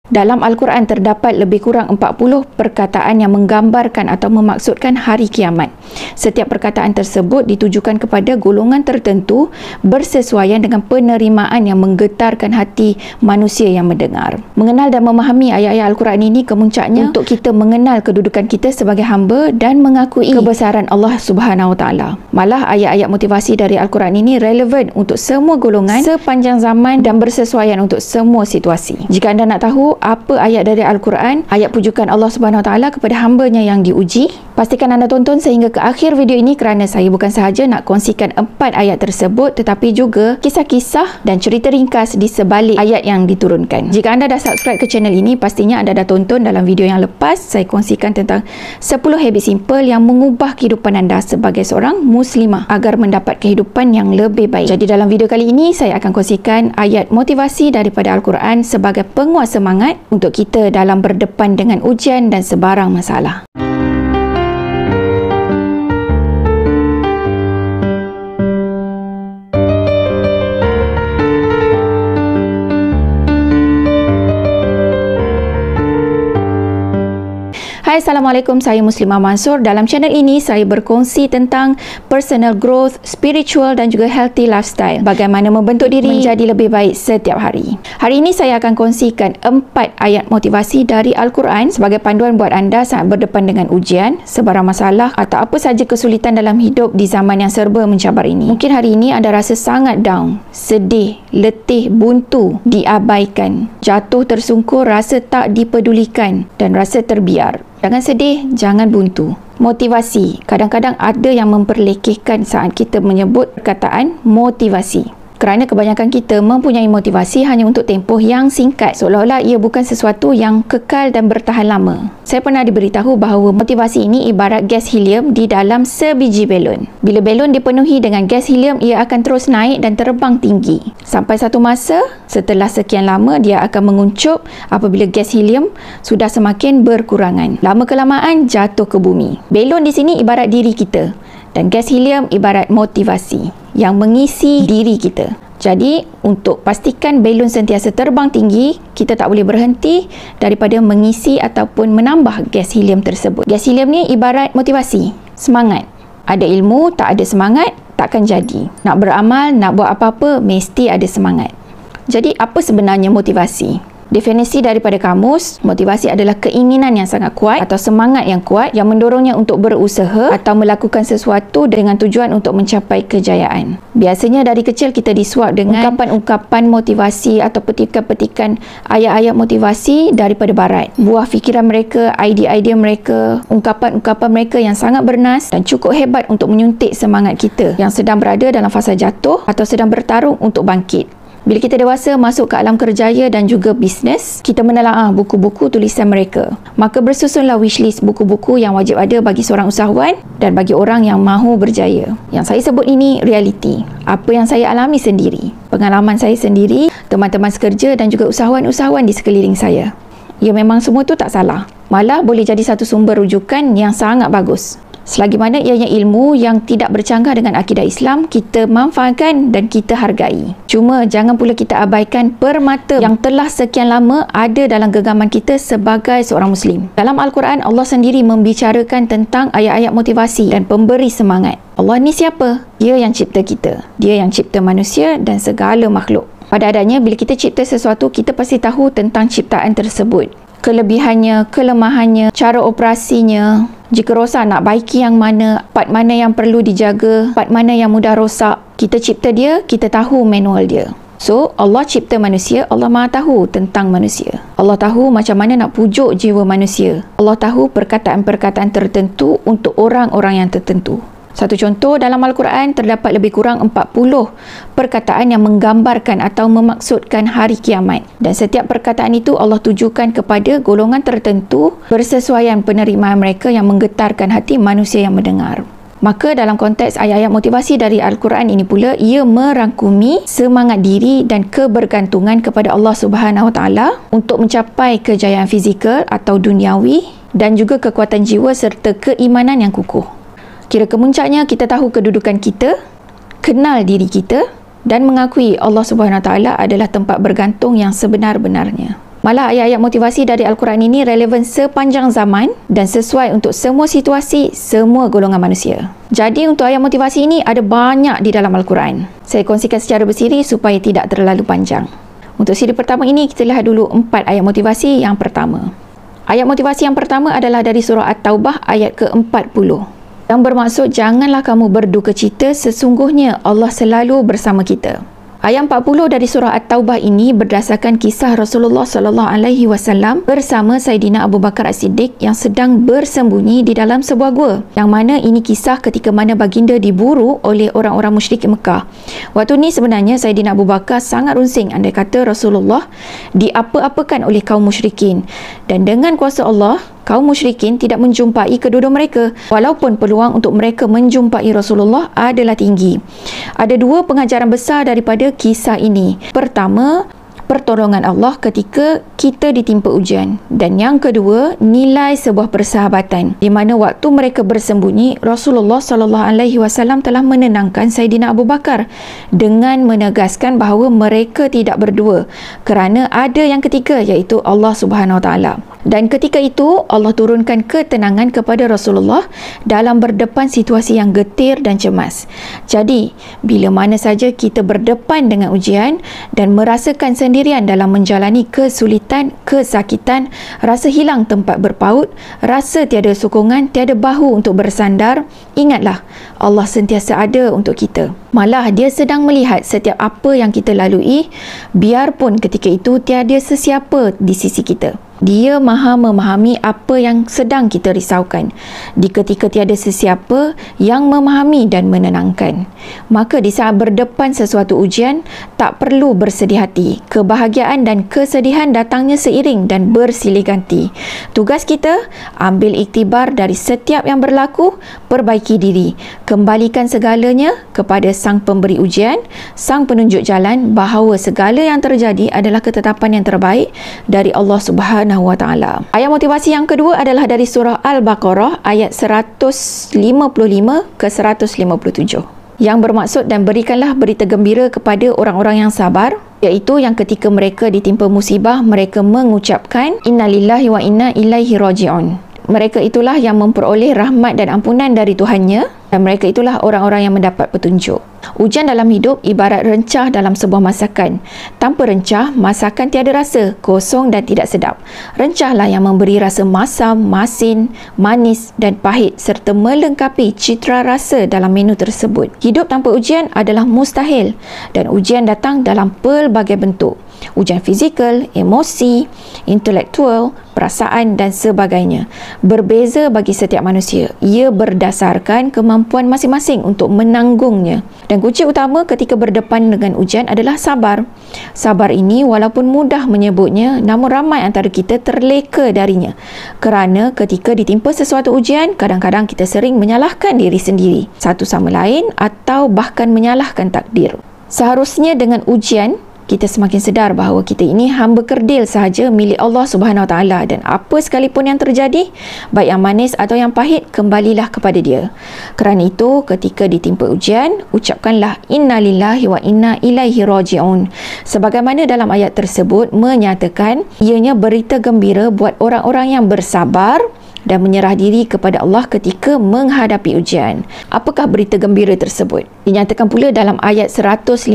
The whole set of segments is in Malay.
Dalam Al-Quran terdapat lebih kurang 40 perkataan yang menggambarkan atau memaksudkan hari kiamat. Setiap perkataan tersebut ditujukan kepada golongan tertentu bersesuaian dengan penerimaan yang menggetarkan hati manusia yang mendengar. Mengenal dan memahami ayat-ayat Al-Quran ini kemuncaknya untuk kita mengenal kedudukan kita sebagai hamba dan mengakui kebesaran Allah Subhanahu Wa Taala. Malah ayat-ayat motivasi dari Al-Quran ini relevan untuk semua golongan sepanjang zaman dan bersesuaian untuk semua situasi. Jika anda nak tahu apa ayat dari Al-Quran, ayat pujukan Allah Subhanahu Wa Taala kepada hambanya yang diuji, pastikan anda tonton sehingga ke akhir video ini kerana saya bukan sahaja nak kongsikan 4 ayat tersebut tetapi juga kisah-kisah dan cerita ringkas di sebalik ayat yang diturunkan. Jika anda dah subscribe ke channel ini, pastinya anda dah tonton dalam video yang lepas saya kongsikan tentang 10 habit simple yang mengubah kehidupan anda sebagai seorang muslimah agar mendapat kehidupan yang lebih baik. Jadi dalam video kali ini saya akan kongsikan ayat motivasi daripada Al-Quran sebagai penguat semangat untuk kita dalam berdepan dengan ujian dan sebarang masalah. Hai, Assalamualaikum. Saya Muslimah Mansur. Dalam channel ini saya berkongsi tentang personal growth, spiritual dan juga healthy lifestyle. Bagaimana membentuk diri menjadi lebih baik setiap hari. Hari ini saya akan kongsikan 4 ayat motivasi dari Al-Quran sebagai panduan buat anda saat berdepan dengan ujian, sebarang masalah atau apa saja kesulitan dalam hidup di zaman yang serba mencabar ini. Mungkin hari ini anda rasa sangat down, sedih, letih, buntu, diabaikan, jatuh tersungkur, rasa tak dipedulikan dan rasa terbiar. Jangan sedih, jangan buntu. Motivasi. Kadang-kadang ada yang memperlekehkan saat kita menyebut perkataan motivasi. Kerana kebanyakan kita mempunyai motivasi hanya untuk tempoh yang singkat, seolah-olah ia bukan sesuatu yang kekal dan bertahan lama. Saya pernah diberitahu bahawa motivasi ini ibarat gas helium di dalam sebiji belon. Bila belon dipenuhi dengan gas helium, ia akan terus naik dan terbang tinggi. Sampai satu masa, setelah sekian lama, dia akan menguncup apabila gas helium sudah semakin berkurangan. Lama kelamaan, jatuh ke bumi. Belon di sini ibarat diri kita. Dan gas helium ibarat motivasi yang mengisi diri kita. Jadi, untuk pastikan belon sentiasa terbang tinggi, kita tak boleh berhenti daripada mengisi ataupun menambah gas helium tersebut. Gas helium ni ibarat motivasi, semangat. Ada ilmu, tak ada semangat, takkan jadi. Nak beramal, nak buat apa-apa, mesti ada semangat. Jadi, apa sebenarnya motivasi? Definisi daripada kamus, motivasi adalah keinginan yang sangat kuat atau semangat yang kuat yang mendorongnya untuk berusaha atau melakukan sesuatu dengan tujuan untuk mencapai kejayaan. Biasanya dari kecil kita disuap dengan ungkapan-ungkapan motivasi atau petikan-petikan ayat-ayat motivasi daripada barat. Buah fikiran mereka, idea-idea mereka, ungkapan-ungkapan mereka yang sangat bernas dan cukup hebat untuk menyuntik semangat kita yang sedang berada dalam fasa jatuh atau sedang bertarung untuk bangkit. Bila kita dewasa masuk ke alam kerjaya dan juga bisnes, kita menelaah buku-buku tulisan mereka. Maka bersusunlah wishlist buku-buku yang wajib ada bagi seorang usahawan dan bagi orang yang mahu berjaya. Yang saya sebut ini realiti. Apa yang saya alami sendiri. Pengalaman saya sendiri, teman-teman sekerja dan juga usahawan-usahawan di sekeliling saya. Ya, memang semua tu tak salah. Malah boleh jadi satu sumber rujukan yang sangat bagus. Selagi mana ianya ilmu yang tidak bercanggah dengan akidah Islam, kita manfaatkan dan kita hargai. Cuma jangan pula kita abaikan permata yang telah sekian lama ada dalam genggaman kita sebagai seorang Muslim. Dalam Al-Quran, Allah sendiri membicarakan tentang ayat-ayat motivasi dan pemberi semangat. Allah ni siapa? Dia yang cipta kita. Dia yang cipta manusia dan segala makhluk. Pada adanya, bila kita cipta sesuatu, kita pasti tahu tentang ciptaan tersebut. Kelebihannya, kelemahannya, cara operasinya. Jika rosak, nak baiki yang mana, part mana yang perlu dijaga, part mana yang mudah rosak. Kita cipta dia, kita tahu manual dia. So, Allah cipta manusia, Allah Maha tahu tentang manusia. Allah tahu macam mana nak pujuk jiwa manusia. Allah tahu perkataan-perkataan tertentu untuk orang-orang yang tertentu. Satu contoh, dalam Al-Quran terdapat lebih kurang 40 perkataan yang menggambarkan atau memaksudkan hari kiamat. Dan setiap perkataan itu Allah tujukan kepada golongan tertentu bersesuaian penerimaan mereka yang menggetarkan hati manusia yang mendengar. Maka dalam konteks ayat-ayat motivasi dari Al-Quran ini pula, ia merangkumi semangat diri dan kebergantungan kepada Allah Subhanahu Wa Taala untuk mencapai kejayaan fizikal atau duniawi dan juga kekuatan jiwa serta keimanan yang kukuh. Kira kemuncaknya kita tahu kedudukan kita, kenal diri kita dan mengakui Allah Subhanahu Wa Taala adalah tempat bergantung yang sebenar-benarnya. Malah ayat-ayat motivasi dari Al-Quran ini relevan sepanjang zaman dan sesuai untuk semua situasi, semua golongan manusia. Jadi untuk ayat motivasi ini ada banyak di dalam Al-Quran. Saya kongsikan secara bersiri supaya tidak terlalu panjang. Untuk siri pertama ini, kita lihat dulu 4 ayat motivasi yang pertama. Ayat motivasi yang pertama adalah dari surah At-Taubah ayat ke-40. Yang bermaksud, janganlah kamu berduka cita, sesungguhnya Allah selalu bersama kita. Ayat 40 dari surah At-Taubah ini berdasarkan kisah Rasulullah SAW bersama Saidina Abu Bakar As-Siddiq yang sedang bersembunyi di dalam sebuah gua. Yang mana ini kisah ketika mana baginda diburu oleh orang-orang musyrik Mekah. Waktu ni sebenarnya Saidina Abu Bakar sangat runsing andai kata Rasulullah diapa-apakan oleh kaum musyrikin. Dan dengan kuasa Allah, kaum musyrikin tidak menjumpai kedua-dua mereka, walaupun peluang untuk mereka menjumpai Rasulullah adalah tinggi. Ada 2 pengajaran besar daripada kisah ini. Pertama, pertolongan Allah ketika kita ditimpa ujian, dan yang kedua, nilai sebuah persahabatan di mana waktu mereka bersembunyi, Rasulullah SAW telah menenangkan Saidina Abu Bakar dengan menegaskan bahawa mereka tidak berdua kerana ada yang ketiga, iaitu Allah Subhanahu Wa Taala. Dan ketika itu Allah turunkan ketenangan kepada Rasulullah dalam berdepan situasi yang getir dan cemas. Jadi bila mana saja kita berdepan dengan ujian dan merasakan sendirian dalam menjalani kesulitan, kesakitan, rasa hilang tempat berpaut, rasa tiada sokongan, tiada bahu untuk bersandar, ingatlah Allah sentiasa ada untuk kita. Malah Dia sedang melihat setiap apa yang kita lalui, biarpun ketika itu tiada sesiapa di sisi kita. Dia maha memahami apa yang sedang kita risaukan di ketika tiada sesiapa yang memahami dan menenangkan. Maka di saat berdepan sesuatu ujian, tak perlu bersedih hati. Kebahagiaan dan kesedihan datangnya seiring dan bersilih ganti. Tugas kita, ambil iktibar dari setiap yang berlaku, perbaiki diri, kembalikan segalanya kepada Sang Pemberi ujian, Sang Penunjuk jalan, bahawa segala yang terjadi adalah ketetapan yang terbaik dari Allah Subhanahu Wa Taala. Ayat motivasi yang kedua adalah dari surah Al-Baqarah ayat 155 ke 157 yang bermaksud, dan berikanlah berita gembira kepada orang-orang yang sabar, iaitu yang ketika mereka ditimpa musibah mereka mengucapkan innalillahi wa inna ilaihi raji'un. Mereka itulah yang memperoleh rahmat dan ampunan dari Tuhannya, dan mereka itulah orang-orang yang mendapat petunjuk. Ujian dalam hidup ibarat rencah dalam sebuah masakan. Tanpa rencah, masakan tiada rasa, kosong dan tidak sedap. Rencahlah yang memberi rasa masam, masin, manis dan pahit serta melengkapi citra rasa dalam menu tersebut. Hidup tanpa ujian adalah mustahil, dan ujian datang dalam pelbagai bentuk. Ujian fizikal, emosi, intelektual, perasaan dan sebagainya. Berbeza bagi setiap manusia. Ia berdasarkan kemampuan masing-masing untuk menanggungnya. Dan kunci utama ketika berdepan dengan ujian adalah sabar. Sabar ini walaupun mudah menyebutnya, namun ramai antara kita terleka darinya. Kerana ketika ditimpa sesuatu ujian, kadang-kadang kita sering menyalahkan diri sendiri, satu sama lain, atau bahkan menyalahkan takdir. Seharusnya dengan ujian, kita semakin sedar bahawa kita ini hamba kerdil sahaja milik Allah Subhanahu Wa Taala, dan apa sekalipun yang terjadi, baik yang manis atau yang pahit, kembalilah kepada Dia. Kerana itu, ketika ditimpa ujian, ucapkanlah innalillahi wa inna ilaihi raji'un. Sebagaimana dalam ayat tersebut menyatakan, ianya berita gembira buat orang-orang yang bersabar dan menyerah diri kepada Allah ketika menghadapi ujian. Apakah berita gembira tersebut? Dinyatakan pula dalam ayat 157,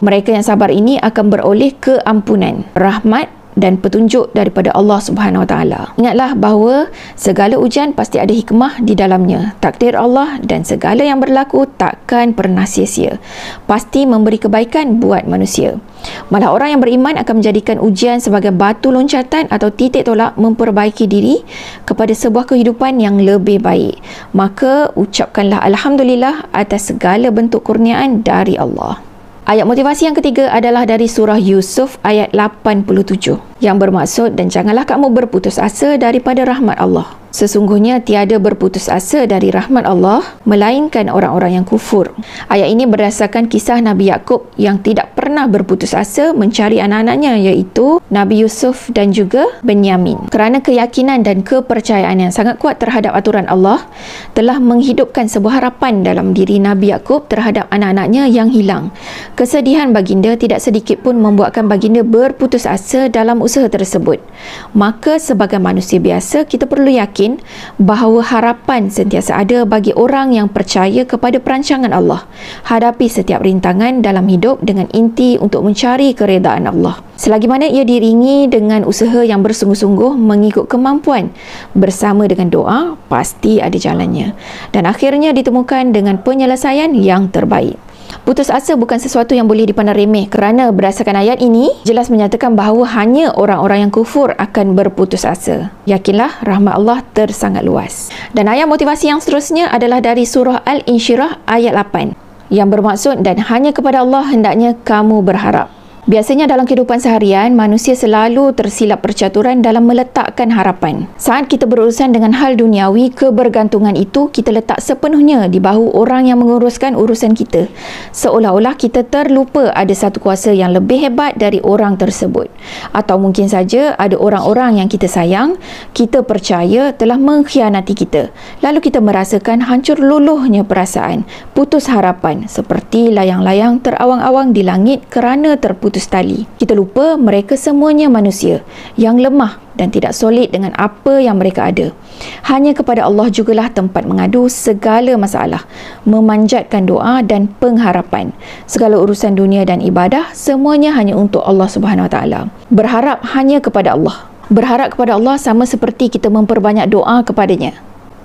mereka yang sabar ini akan beroleh keampunan, rahmat dan petunjuk daripada Allah Subhanahu Wa Taala. Ingatlah bahawa segala ujian pasti ada hikmah di dalamnya. Takdir Allah dan segala yang berlaku takkan pernah sia-sia. Pasti memberi kebaikan buat manusia. Malah orang yang beriman akan menjadikan ujian sebagai batu loncatan atau titik tolak memperbaiki diri kepada sebuah kehidupan yang lebih baik. Maka ucapkanlah alhamdulillah atas segala bentuk kurniaan dari Allah. Ayat motivasi yang ketiga adalah dari surah Yusuf ayat 87 yang bermaksud, dan janganlah kamu berputus asa daripada rahmat Allah. Sesungguhnya tiada berputus asa dari rahmat Allah melainkan orang-orang yang kufur. Ayat ini berdasarkan kisah Nabi Yakub yang tidak pernah berputus asa mencari anak-anaknya, iaitu Nabi Yusuf dan juga Benyamin. Kerana keyakinan dan kepercayaan yang sangat kuat terhadap aturan Allah telah menghidupkan sebuah harapan dalam diri Nabi Yakub terhadap anak-anaknya yang hilang. Kesedihan baginda tidak sedikit pun membuatkan baginda berputus asa dalam usaha tersebut. Maka sebagai manusia biasa, kita perlu yakin bahawa harapan sentiasa ada bagi orang yang percaya kepada perancangan Allah. Hadapi setiap rintangan dalam hidup dengan inti untuk mencari keredaan Allah. Selagi mana ia diiringi dengan usaha yang bersungguh-sungguh mengikut kemampuan bersama dengan doa, pasti ada jalannya. Dan akhirnya ditemukan dengan penyelesaian yang terbaik. Putus asa bukan sesuatu yang boleh dipandang remeh, kerana berdasarkan ayat ini jelas menyatakan bahawa hanya orang-orang yang kufur akan berputus asa. Yakinlah rahmat Allah tersangat luas. Dan ayat motivasi yang seterusnya adalah dari surah Al-Insyirah ayat 8 yang bermaksud, dan hanya kepada Allah hendaknya kamu berharap. Biasanya dalam kehidupan seharian, manusia selalu tersilap percaturan dalam meletakkan harapan. Saat kita berurusan dengan hal duniawi, kebergantungan itu kita letak sepenuhnya di bahu orang yang menguruskan urusan kita. Seolah-olah kita terlupa ada satu kuasa yang lebih hebat dari orang tersebut. Atau mungkin saja ada orang-orang yang kita sayang, kita percaya telah mengkhianati kita. Lalu kita merasakan hancur luluhnya perasaan, putus harapan, seperti layang-layang terawang-awang di langit kerana terputus tali. Kita lupa mereka semuanya manusia yang lemah dan tidak solid dengan apa yang mereka ada. Hanya kepada Allah jugalah tempat mengadu segala masalah, memanjatkan doa dan pengharapan. Segala urusan dunia dan ibadah semuanya hanya untuk Allah Subhanahu Wa Taala. Berharap hanya kepada Allah. Berharap kepada Allah sama seperti kita memperbanyak doa kepadanya,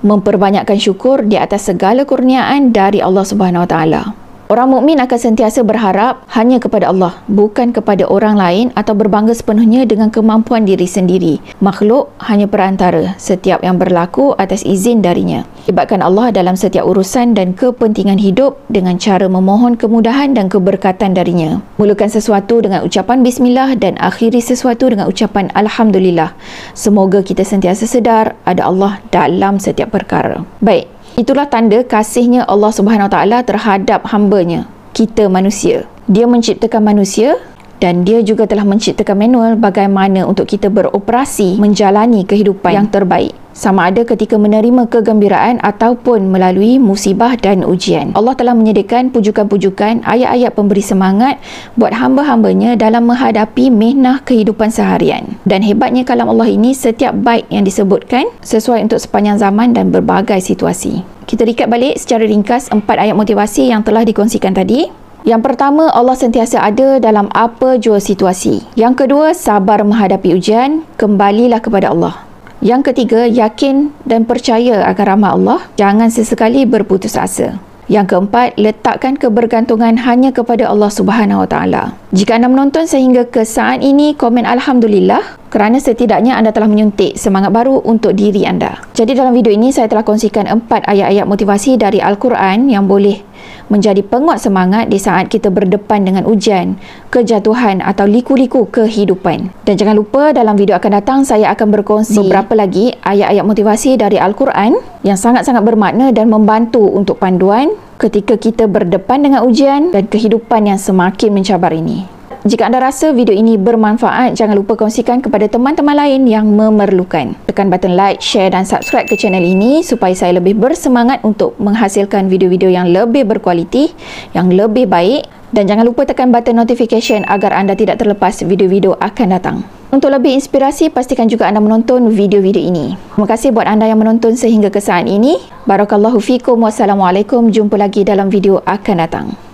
memperbanyakkan syukur di atas segala kurniaan dari Allah Subhanahu Wa Taala. Orang mukmin akan sentiasa berharap hanya kepada Allah, bukan kepada orang lain atau berbangga sepenuhnya dengan kemampuan diri sendiri. Makhluk hanya perantara, setiap yang berlaku atas izin darinya. Libatkan Allah dalam setiap urusan dan kepentingan hidup dengan cara memohon kemudahan dan keberkatan darinya. Mulakan sesuatu dengan ucapan Bismillah dan akhiri sesuatu dengan ucapan Alhamdulillah. Semoga kita sentiasa sedar ada Allah dalam setiap perkara. Baik. Itulah tanda kasihnya Allah Subhanahu Wa Taala terhadap hamba-Nya, kita manusia. Dia menciptakan manusia dan dia juga telah menciptakan manual bagaimana untuk kita beroperasi menjalani kehidupan yang terbaik, sama ada ketika menerima kegembiraan ataupun melalui musibah dan ujian. Allah telah menyediakan pujukan-pujukan, ayat-ayat pemberi semangat buat hamba-hambanya dalam menghadapi mihnah kehidupan seharian. Dan hebatnya kalam Allah ini, setiap bait yang disebutkan sesuai untuk sepanjang zaman dan berbagai situasi. Kita recap balik secara ringkas 4 ayat motivasi yang telah dikongsikan tadi. Yang pertama, Allah sentiasa ada dalam apa jua situasi. Yang kedua, sabar menghadapi ujian, kembalilah kepada Allah. Yang ketiga, yakin dan percaya akan rahmat Allah, jangan sesekali berputus asa. Yang keempat, letakkan kebergantungan hanya kepada Allah Subhanahu Wa Taala. Jika anda menonton sehingga ke saat ini, komen Alhamdulillah, kerana setidaknya anda telah menyuntik semangat baru untuk diri anda. Jadi dalam video ini saya telah kongsikan 4 ayat-ayat motivasi dari Al-Quran yang boleh menjadi penguat semangat di saat kita berdepan dengan ujian, kejatuhan atau liku-liku kehidupan. Dan jangan lupa dalam video akan datang saya akan berkongsi beberapa lagi ayat-ayat motivasi dari Al-Quran yang sangat-sangat bermakna dan membantu untuk panduan ketika kita berdepan dengan ujian dan kehidupan yang semakin mencabar ini. Jika anda rasa video ini bermanfaat, jangan lupa kongsikan kepada teman-teman lain yang memerlukan. Tekan button like, share dan subscribe ke channel ini supaya saya lebih bersemangat untuk menghasilkan video-video yang lebih berkualiti, yang lebih baik. Dan jangan lupa tekan button notification agar anda tidak terlepas video-video akan datang. Untuk lebih inspirasi, pastikan juga anda menonton video-video ini. Terima kasih buat anda yang menonton sehingga ke saat ini. Barakallahu fikum. Wassalamualaikum. Jumpa lagi dalam video akan datang.